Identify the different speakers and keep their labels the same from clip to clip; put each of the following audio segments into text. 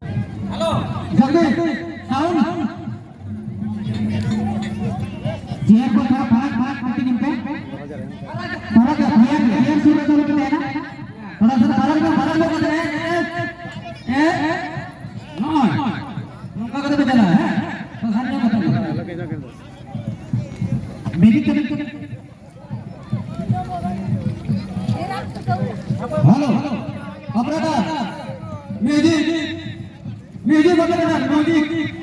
Speaker 1: Hello
Speaker 2: जल्दी sound chair को थोड़ा फरक करके निकले फरक क्लियर सुन तो लोग है ना थोड़ा सा फरक लोग है ए नो उनका कदम चला है तो सामने बता मेरी तरफ hello operator music operator music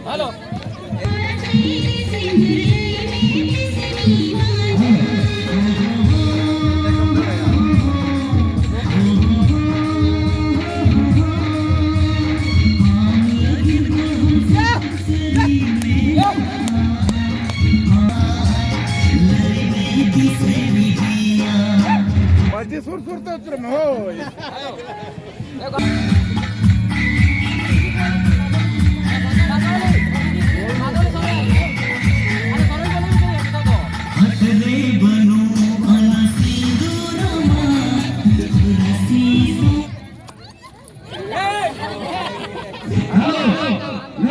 Speaker 1: hello
Speaker 3: Mas de surto, hoje.